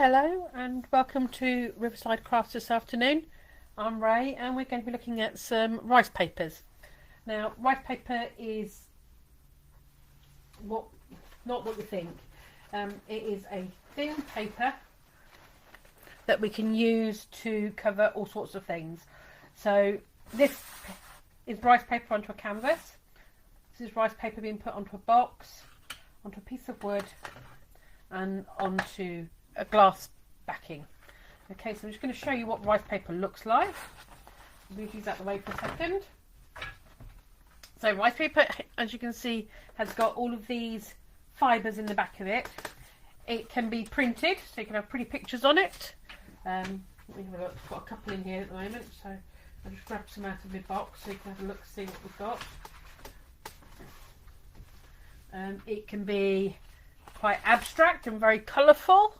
Hello and welcome to Riverside Crafts this afternoon. I'm Ray and we're going to be looking at some rice papers. Now, rice paper is not what you think. It is a thin paper that we can use to cover all sorts of things. So this is rice paper onto a canvas. This is rice paper being put onto a box, onto a piece of wood and onto a glass backing. Okay, so I'm just going to show you what rice paper looks like. Move these out of the way for a second. So rice paper, as you can see, has got all of these fibres in the back of it. It can be printed, so you can have pretty pictures on it. Let me have a look. I've got a couple in here at the moment, so I'll just grab some out of the box so you can have a look, see what we've got. It can be quite abstract and very colourful.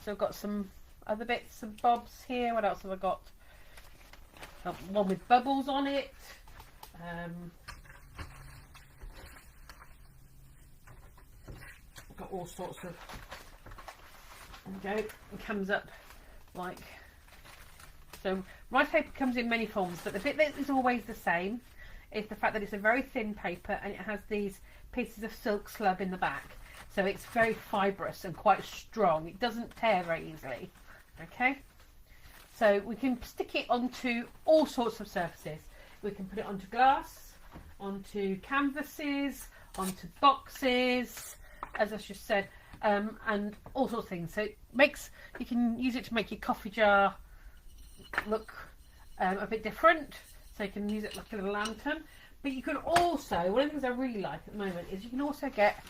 So I've got some other bits and bobs here. What else have I got? One with bubbles on it. I've got all sorts of. There we go. It comes up like so. Rice paper comes in many forms, but the bit that is always the same is the fact that it's a very thin paper and it has these pieces of silk slub in the back. So it's very fibrous and quite strong. It doesn't tear very easily. Okay, so we can stick it onto all sorts of surfaces. We can put it onto glass, onto canvases, onto boxes, as I just said, and all sorts of things. So it makes, you can use it to make your coffee jar look a bit different. So you can use it like a little lantern. But you can also, one of the things I really like at the moment is you can also get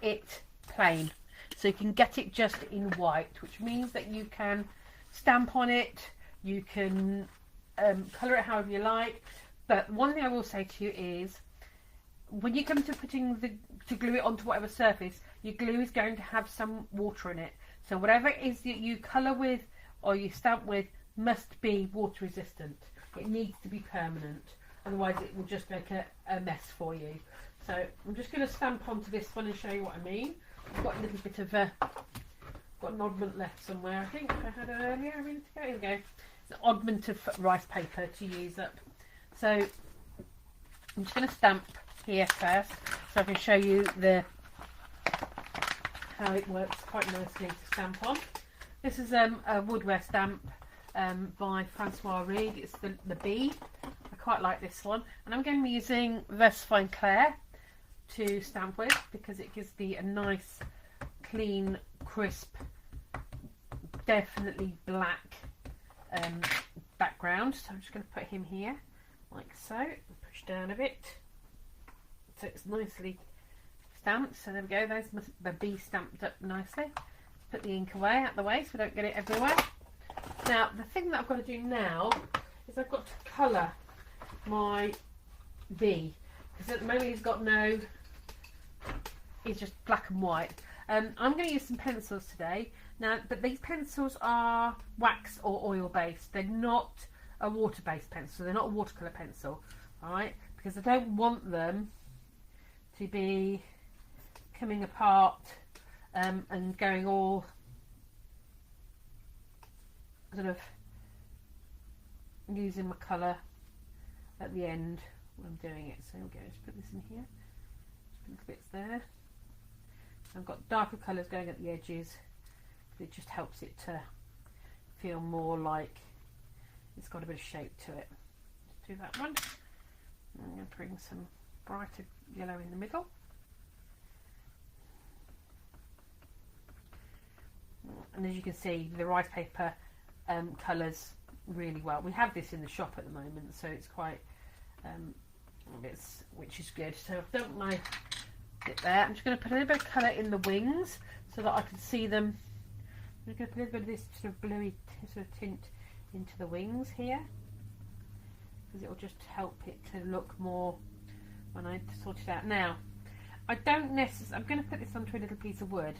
it plain, so you can get it just in white, which means that you can stamp on it, you can colour it however you like. But one thing I will say to you is when you come to putting to glue it onto whatever surface, your glue is going to have some water in it, so whatever it is that you colour with or you stamp with must be water resistant. It needs to be permanent, otherwise it will just make a mess for you. So I'm just going to stamp onto this one and show you what I mean. I've got a little bit of got an oddment left somewhere. I think I had it earlier. Here we go. It's an oddment of rice paper to use up. So I'm just going to stamp here first, so I can show you how it works quite nicely to stamp on. This is a woodware stamp by Francois Reed. It's the bee. I quite like this one, and I'm going to be using Riverside Claire to stamp with because it gives me a nice, clean, crisp, definitely black background. So I'm just going to put him here like so, push down a bit so it's nicely stamped. So there we go, there's the bee stamped up nicely. Put the ink away out the way so we don't get it everywhere. Now the thing that I've got to do now is I've got to colour my bee, because at the moment he's just black and white. I'm going to use some pencils today now, but these pencils are wax or oil based. They're not a water based pencil, they're not a watercolour pencil, alright, because I don't want them to be coming apart and going all sort of using my colour at the end when I'm doing it. So we'll go, just put this in here, just put little bits there. I've got darker colours going at the edges, but it just helps it to feel more like it's got a bit of shape to it. Let's do that one. I'm going to bring some brighter yellow in the middle. And as you can see, the rice paper colours really well. We have this in the shop at the moment, so it's quite which is good. So I've done my bit there. I'm just going to put a little bit of colour in the wings so that I can see them. I'm going to put a little bit of this sort of bluey sort of tint into the wings here, because it will just help it to look more when I sort it out. Now I don't necessarily, I'm going to put this onto a little piece of wood,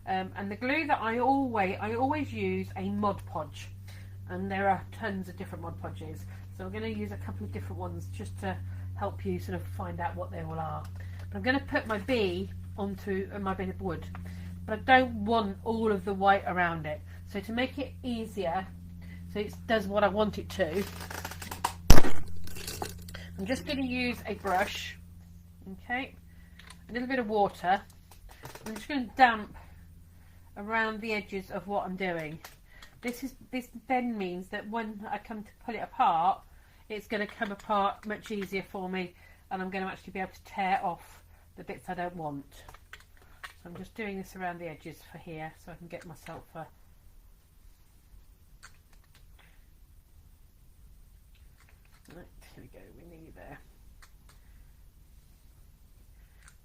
and the glue that I always use a Mod Podge, and there are tons of different Mod Podges, so I'm going to use a couple of different ones just to help you sort of find out what they all are. But I'm going to put my bee onto my bit of wood, but I don't want all of the white around it. So to make it easier, so it does what I want it to, I'm just going to use a brush, okay, a little bit of water. I'm just going to damp around the edges of what I'm doing. This then means that when I come to pull it apart, it's going to come apart much easier for me, and I'm going to actually be able to tear off the bits I don't want. So I'm just doing this around the edges for here so I can get myself a right, here we go, we're nearly there.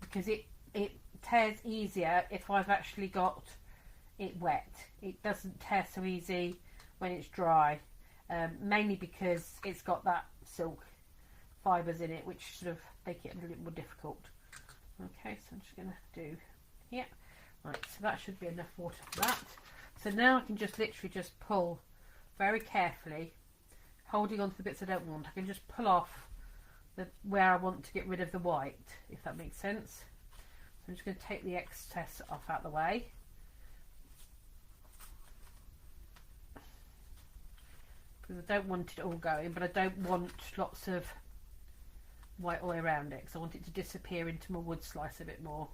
Because it tears easier if I've actually got it wet. It doesn't tear so easy when it's dry, mainly because it's got that silk fibres in it, which sort of make it a little bit more difficult. Okay, so I'm just going to do here. Right, so that should be enough water for that. So now I can just literally just pull very carefully, holding on to the bits I don't want. I can just pull off where I want to get rid of the white, if that makes sense. So I'm just going to take the excess off out of the way. Because I don't want it all going, but I don't want lots of white all around it, because I want it to disappear into my wood slice a bit more.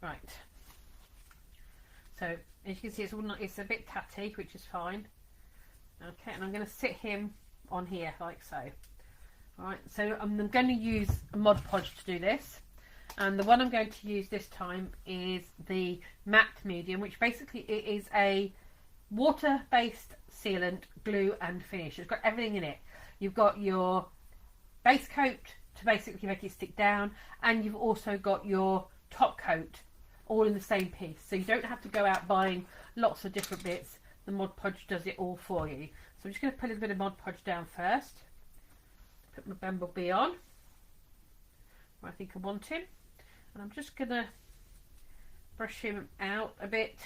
Right. So as you can see, it's a bit tatty, which is fine. Okay, and I'm going to sit him on here like so. Alright, so I'm going to use a Mod Podge to do this. And the one I'm going to use this time is the matte medium, which basically it is a water-based sealant, glue and finish. It's got everything in it. You've got your base coat to basically make it stick down, and you've also got your top coat all in the same piece. So you don't have to go out buying lots of different bits. The Mod Podge does it all for you. So I'm just going to put a little bit of Mod Podge down first. Put my bumblebee on where I think I want him. And I'm just going to brush him out a bit.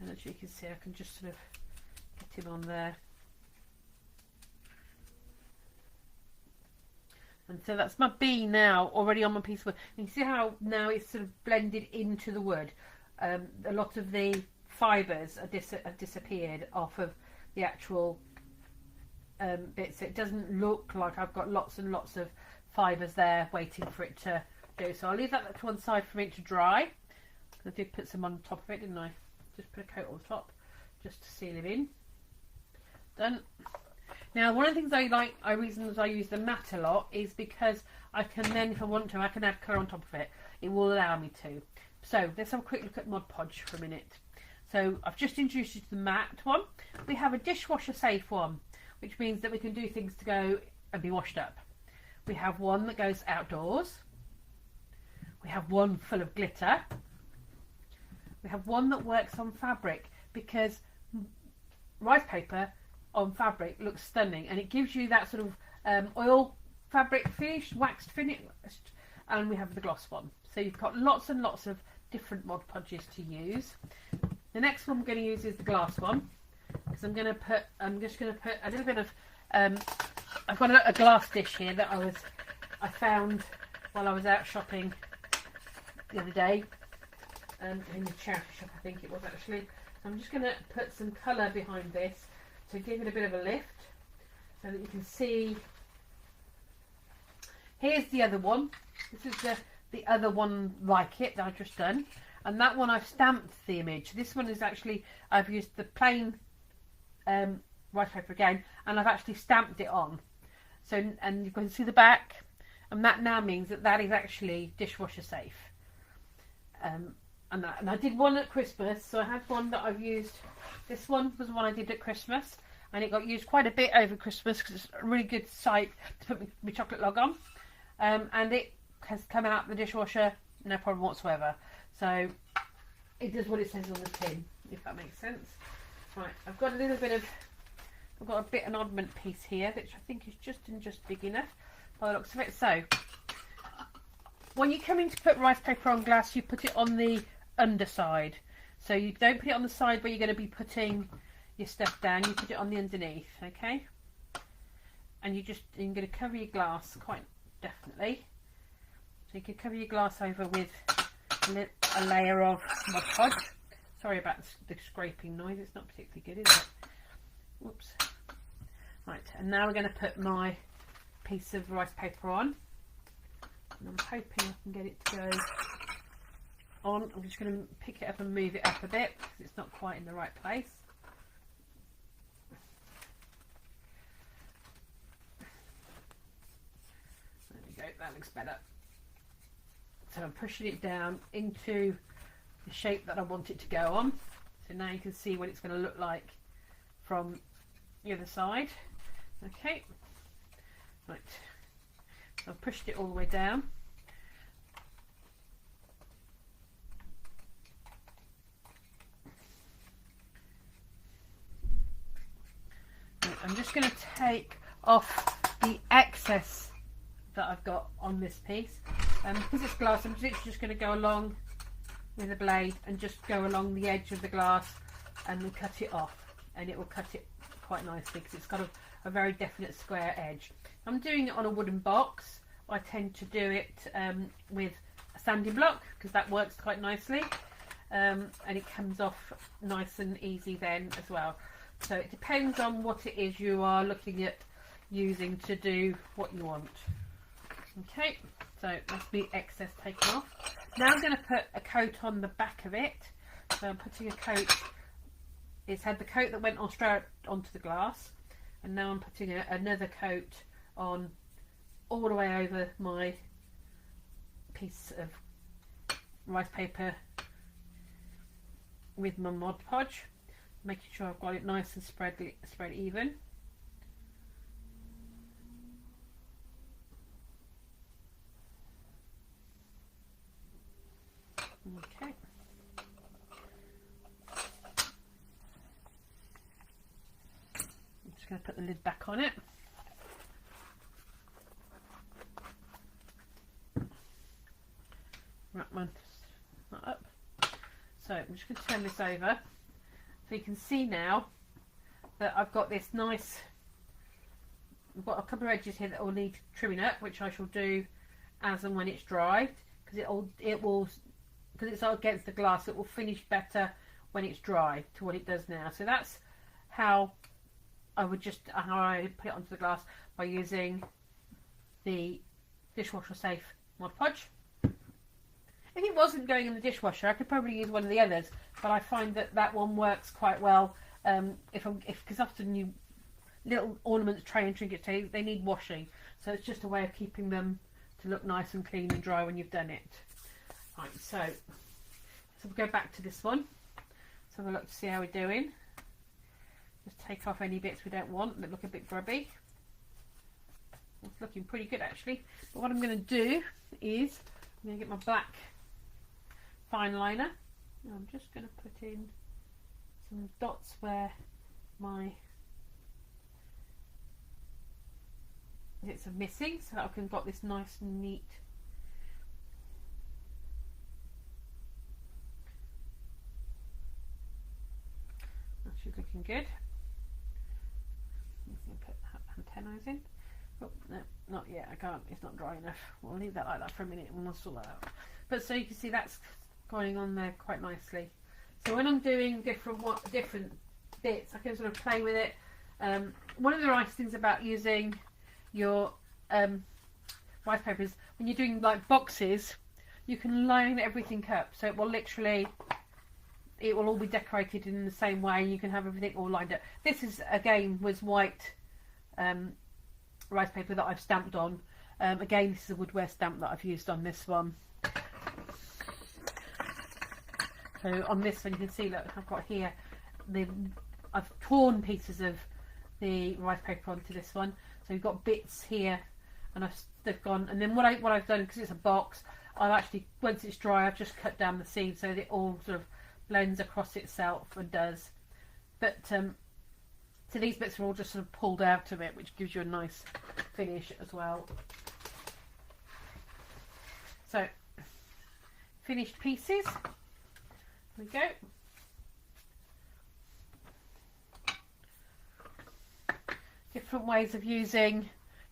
And as you can see, I can just sort of get him on there. And so that's my bee now already on my piece of wood. And you see how now it's sort of blended into the wood. A lot of the fibres have disappeared off of the actual bits. It doesn't look like I've got lots and lots of fibres there waiting for it to do. So I'll leave that to one side for it to dry. I did put some on top of it, didn't I? Just put a coat on top just to seal it in. Done. Now, one of the things reasons I use the matte a lot is because I can then, if I want to, I can add colour on top of it. It will allow me to. So let's have a quick look at Mod Podge for a minute. So I've just introduced you to the matte one. We have a dishwasher safe one, which means that we can do things to go and be washed up. We have one that goes outdoors. We have one full of glitter. We have one that works on fabric, because rice paper on fabric looks stunning, and it gives you that sort of oil fabric finish, waxed finish, and we have the gloss one. So you've got lots and lots of different Mod Podges to use. The next one we're going to use is the glass one, because I'm just going to put a little bit of I've got a glass dish here that I found while I was out shopping the other day, in the charity shop, I think it was actually. So I'm just going to put some colour behind this to give it a bit of a lift, so that you can see. Here's the other one. This is the other one like it that I've just done, and that one I've stamped the image. This one is actually, I've used the plain rice paper again, and I've actually stamped it on. So, and you can see the back, and that now means that that is actually dishwasher safe. And I did one at Christmas, so I had one that I've used. This one was one I did at Christmas, and it got used quite a bit over Christmas because it's a really good site to put my chocolate log on, and it has come out the dishwasher no problem whatsoever. So it does what it says on the tin, if that makes sense. Right, I've got a little bit of, I've got a bit an oddment piece here, which I think is just big enough by the looks of it. So when you come in to put rice paper on glass, you put it on the underside. So you don't put it on the side where you're going to be putting your stuff down, you put it on the underneath, okay? And you're going to cover your glass quite definitely. So you can cover your glass over with a layer of Mod Podge. Sorry about the scraping noise, it's not particularly good, is it? Whoops. Right, and now we're going to put my piece of rice paper on. And I'm hoping I can get it to go on. I'm just going to pick it up and move it up a bit because it's not quite in the right place. There we go, that looks better. So I'm pushing it down into the shape that I want it to go on. So now you can see what it's going to look like from the other side. Okay, right, so I've pushed it all the way down. Right, I'm just going to take off the excess that I've got on this piece. Because it's glass, I'm literally just going to go along with a blade and just go along the edge of the glass and then cut it off, and it will cut it quite nicely because it's got a very definite square edge. I'm doing it on a wooden box. I tend to do it with a sanding block because that works quite nicely, and it comes off nice and easy then as well. So it depends on what it is you are looking at using to do what you want. Okay, so that's the excess taken off. Now I'm going to put a coat on the back of it. So I'm putting a coat. It's had the coat that went on straight onto the glass, and now I'm putting another coat on all the way over my piece of rice paper with my Mod Podge, making sure I've got it nice and spread even. Okay. I'm just going to put the lid back on it. Right, mine's not up. So I'm just going to turn this over so you can see now that I've got this nice, I've got a couple of edges here that will need trimming up, which I shall do as and when it's dried, because it will because it's against the glass, it will finish better when it's dry to what it does now. So that's how I put it onto the glass, by using the dishwasher safe Mod Podge. If it wasn't going in the dishwasher, I could probably use one of the others, but I find that one works quite well. Because often little ornaments, tray and trinket tray, they need washing, so it's just a way of keeping them to look nice and clean and dry when you've done it. Right, so we'll go back to this one. So have a look to see how we're doing. Just take off any bits we don't want that look a bit grubby. It's looking pretty good actually. But what I'm going to do is I'm going to get my black fine liner. And I'm just going to put in some dots where my bits are missing, so that I can got this nice and neat She's looking good. I'm going to put antennas in. Oh, no, not yet. I can't. It's not dry enough. We'll leave that like that for a minute and we'll sort that out. But so you can see that's going on there quite nicely. So when I'm doing different bits, I can sort of play with it. One of the nice things about using your rice paper is when you're doing like boxes, you can line everything up. So it will literally, it will all be decorated in the same way. You can have everything all lined up. This is, again, was white rice paper that I've stamped on. Again, this is a woodware stamp that I've used on this one. So on this one you can see, look, I've got here, I've torn pieces of the rice paper onto this one. So you've got bits here, and they've gone. And then what I've done, because it's a box, I've actually, once it's dry, I've just cut down the seam so that it all sort of blends across itself and does. But so these bits are all just sort of pulled out of it, which gives you a nice finish as well. So finished pieces. There we go. different ways of using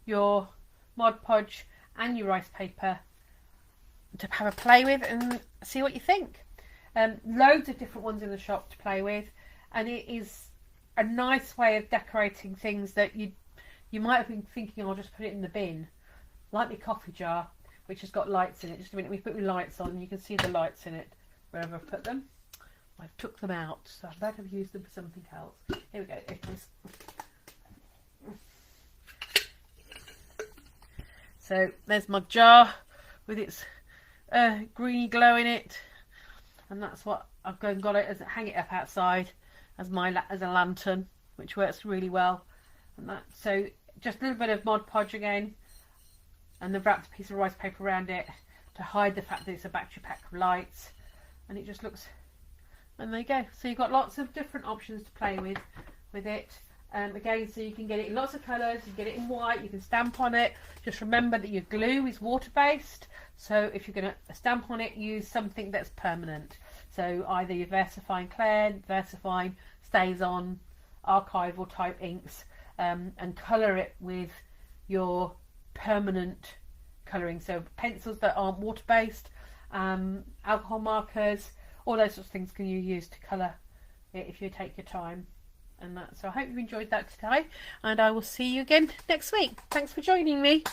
your Mod Podge and your rice paper to have a play with and see what you think. Loads of different ones in the shop to play with, and it is a nice way of decorating things that you might have been thinking, I'll just put it in the bin, like my coffee jar, which has got lights in it. Just a minute, we put my lights on and you can see the lights in it wherever I've put them. I've took them out, so I better have used them for something else. Here we go. It is. So there's my jar with its greeny glow in it, and that's what I've got it as, hang it up outside as as a lantern, which works really well. And that, so just a little bit of Mod Podge again, and then wrapped a piece of rice paper around it to hide the fact that it's a battery pack of lights, and it just looks. And there you go. So you've got lots of different options to play with it. Again, so you can get it in lots of colours, you can get it in white, you can stamp on it. Just remember that your glue is water-based, so if you're going to stamp on it, use something that's permanent. So either your VersaFine Clear, VersaFine Stays On, archival type inks, and colour it with your permanent colouring. So pencils that aren't water-based, alcohol markers, all those sorts of things can you use to colour it if you take your time. And that, so I hope you enjoyed that today, and I will see you again next week. Thanks for joining me.